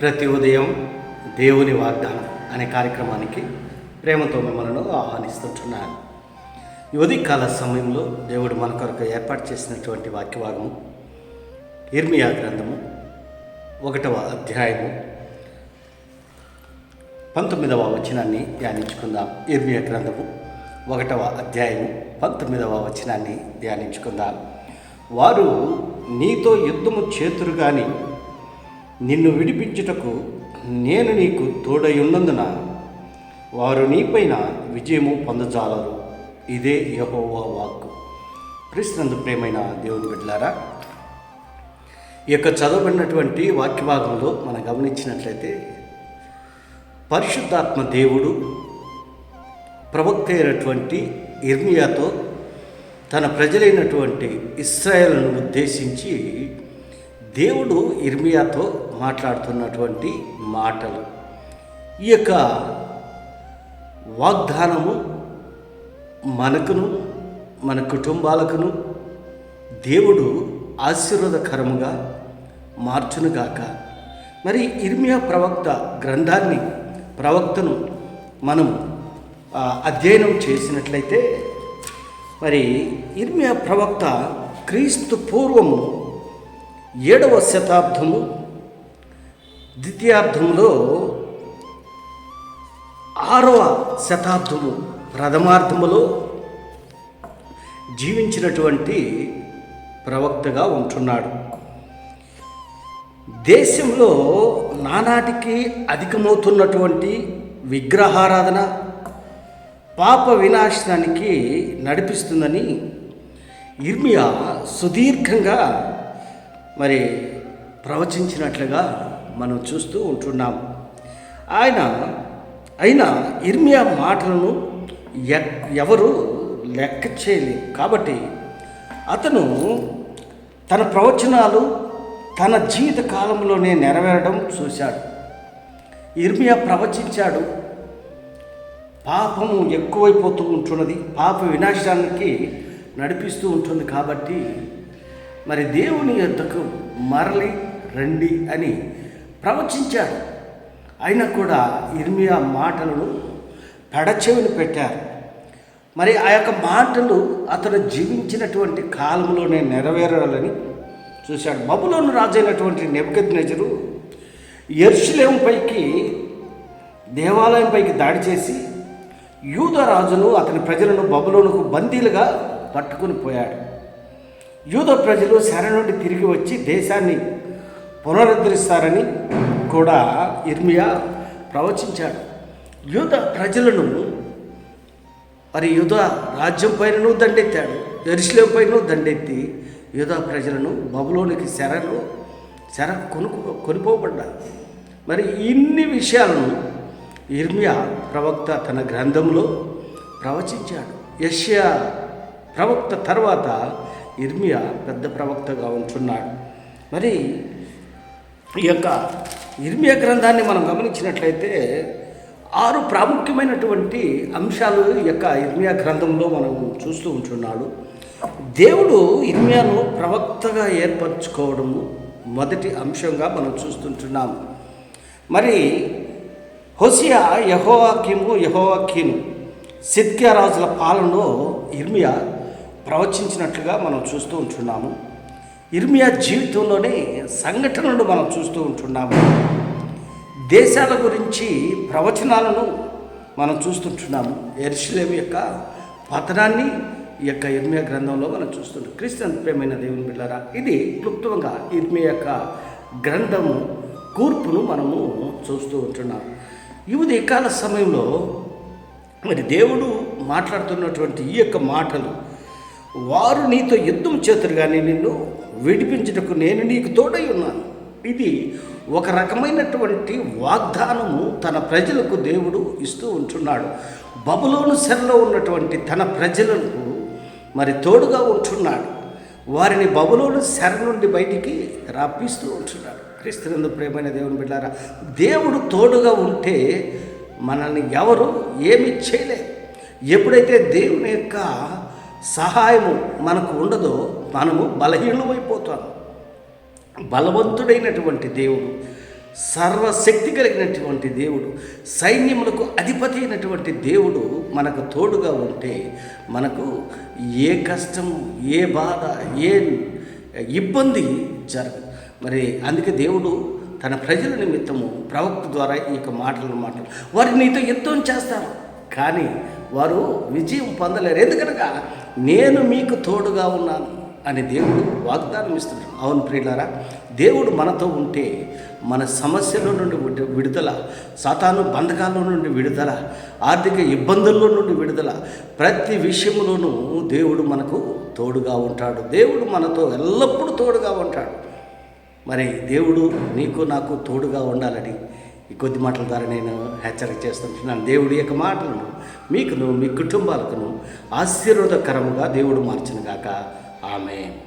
ప్రతి ఉదయం దేవుని వాగ్దానం అనే కార్యక్రమానికి ప్రేమతో మిమ్మల్ని ఆహ్వానిస్తుంటున్నాను. ఈ ఉదయకాల సమయంలో దేవుడు మన కొరకు ఏర్పాటు చేసినటువంటి వాక్యభాగము ఇర్మియా గ్రంథము 1వ అధ్యాయము 19వ వచనాన్ని ధ్యానించుకుందాం. ఇర్మియా గ్రంథము 1వ అధ్యాయము 19వ వచనాన్ని ధ్యానించుకుందాం. వారు నీతో యుద్ధము చేతురు గాని నిన్ను విడిపించుటకు నేను నీకు తోడయున్నందున వారు నీపైన విజయము పొందజాలరు. ఇదే యెహోవా వాక్కు. క్రీస్తునందు ప్రియమైన దేవుని బిడ్డలారా, ఈ యొక్క చదవబడినటువంటి వాక్యభాగంలో మనం గమనించినట్లయితే పరిశుద్ధాత్మ దేవుడు ప్రవక్త అయినటువంటి ఇర్మియాతో తన ప్రజలైనటువంటి ఇశ్రాయేలును ఉద్దేశించి దేవుడు ఇర్మియాతో మాట్లాడుతున్నటువంటి మాటలు. ఈ యొక్క వాగ్దానము మనకును మన కుటుంబాలకును దేవుడు ఆశీర్వాదకరముగా మార్చునుగాక. మరి ఇర్మియా ప్రవక్తను మనం అధ్యయనం చేసినట్లయితే మరి ఇర్మియా ప్రవక్త క్రీస్తు పూర్వము 7వ శతాబ్దము ద్వితీయార్థంలో 6వ శతాబ్దము ప్రథమార్థములో జీవించినటువంటి ప్రవక్తగా ఉంటున్నాడు. దేశంలో నానాటికి అధికమవుతున్నటువంటి విగ్రహారాధన పాప వినాశనానికి నడిపిస్తుందని ఇర్మియా సుదీర్ఘంగా మరి ప్రవచించినట్లుగా మనం చూస్తూ ఉంటున్నాం. అయినా ఇర్మియా మాటలను ఎవరు లెక్క చేయలేదు. కాబట్టి అతను తన ప్రవచనాలు తన జీవిత కాలంలోనే నెరవేరడం చూశాడు. ఇర్మియా ప్రవచించాడు, పాపము ఎక్కువైపోతూ ఉంటున్నది, పాప వినాశానికి నడిపిస్తూ ఉంటుంది. కాబట్టి మరి దేవుని యొద్దకు మరలి రండి అని ప్రవచించాడు. అయినా కూడా ఇర్మియా మాటలను పెడచెవిని పెట్టారు. మరి ఆ యొక్క మాటలు అతను జీవించినటువంటి కాలంలోనే నెరవేరాలని చూశాడు. బబులోను రాజైనటువంటి నెబుకద్నెజరు యెరూషలేముపైకి దేవాలయంపైకి దాడి చేసి యూదా రాజును అతని ప్రజలను బబులోనుకు బందీలుగా పట్టుకుని పోయాడు. యూదా ప్రజలు శర నుండి తిరిగి వచ్చి దేశాన్ని పునరుద్ధరిస్తారని కూడా ఇర్మియా ప్రవచించాడు. యూదా ప్రజలను మరి యూదా రాజ్యం పైనను దండెత్తాడు, యెరూషలేము పైన దండెత్తి యూదా ప్రజలను బబులోనికి చెర కొనిపోబడ్డారు. మరి ఇన్ని విషయాలను ఇర్మియా ప్రవక్త తన గ్రంథంలో ప్రవచించాడు. యెషయా ప్రవక్త తర్వాత ఇర్మియా పెద్ద ప్రవక్తగా ఉంటున్నాడు. మరి ఈ యొక్క ఇర్మియా గ్రంథాన్ని మనం గమనించినట్లయితే 6 ప్రాముఖ్యమైనటువంటి అంశాలు ఈ యొక్క ఇర్మియా గ్రంథంలో మనం చూస్తూ ఉంటున్నాడు. దేవుడు ఇర్మియాను ప్రవక్తగా ఏర్పరచుకోవడము మొదటి అంశంగా మనం చూస్తుంటున్నాము. మరి హోషేయ, యెహోయాకీను, సిద్కియా రాజుల పాలనలో ఇర్మియా ప్రవచించినట్లుగా మనం చూస్తూ ఉంటున్నాము. ఇర్మియా జీవితంలోనే సంఘటనలను మనం చూస్తూ ఉంటున్నాము. దేశాల గురించి ప్రవచనాలను మనం చూస్తుంటున్నాము. యెరూషలేము యొక్క పతనాన్ని ఈ యొక్క ఇర్మియా గ్రంథంలో మనం చూస్తుంటాం. క్రీస్తునందు ప్రియమైన దేవుని బిడ్డలారా, ఇది క్లుప్తంగా ఇర్మియా యొక్క గ్రంథము కూర్పును మనము చూస్తూ ఉంటున్నాం. ఈ ఉదయకాల సమయంలో మరి దేవుడు మాట్లాడుతున్నటువంటి ఈ యొక్క మాటలు, వారు నీతో యుద్ధం చేతురు కానీ నిన్ను విడిపించుటకు నేను నీకు తోడై ఉన్నాను. ఇది ఒక రకమైనటువంటి వాగ్దానము తన ప్రజలకు దేవుడు ఇస్తూ ఉంటున్నాడు. బబులోను చెరలో ఉన్నటువంటి తన ప్రజలకు మరి తోడుగా ఉంటున్నాడు. వారిని బబులోను చెర నుండి బయటికి రప్పిస్తూ ఉంటున్నాడు. క్రీస్తునందు ప్రియమైన దేవుని బిడ్డలారా, దేవుడు తోడుగా ఉంటే మనల్ని ఎవరు ఏమి చేయలేరు. ఎప్పుడైతే దేవుని యొక్క సహాయము మనకు ఉండదో మనము బలహీనమైపోతాము. బలవంతుడైనటువంటి దేవుడు సర్వశక్తి కలిగినటువంటి దేవుడు, సైన్యములకు అధిపతి అయినటువంటి దేవుడు మనకు తోడుగా ఉంటే మనకు ఏ కష్టము, ఏ బాధ, ఏ ఇబ్బంది జరగదు. మరి అందుకే దేవుడు తన ప్రజల నిమిత్తము ప్రవక్త ద్వారా ఈ యొక్క మాటలు వారు నీతో యుద్ధం చేస్తారు, కానీ వారు విజయం పొందలేరు. ఎందుకనగా నేను మీకు తోడుగా ఉన్నాను అని దేవుడు వాగ్దానం ఇస్తున్నాడు. అవును ప్రియులారా, దేవుడు మనతో ఉంటే మన సమస్యల నుండి విడుదల, సాతాను బంధకాల నుండి విడుదల, ఆర్థిక ఇబ్బందుల్లో నుండి విడుదల, ప్రతి విషయంలోనూ దేవుడు మనకు తోడుగా ఉంటాడు. దేవుడు మనతో ఎల్లప్పుడూ తోడుగా ఉంటాడు. మరి దేవుడు నీకు నాకు తోడుగా ఉండాలని ఈ కొద్ది మాటల ద్వారా నేను హెచ్చరిక చేస్తుంటున్నాను. దేవుడి యొక్క మాటలను మీకును మీ కుటుంబాలకును ఆశీర్వాదకరముగా దేవుడు మార్చునుగాక. ఆమేన్.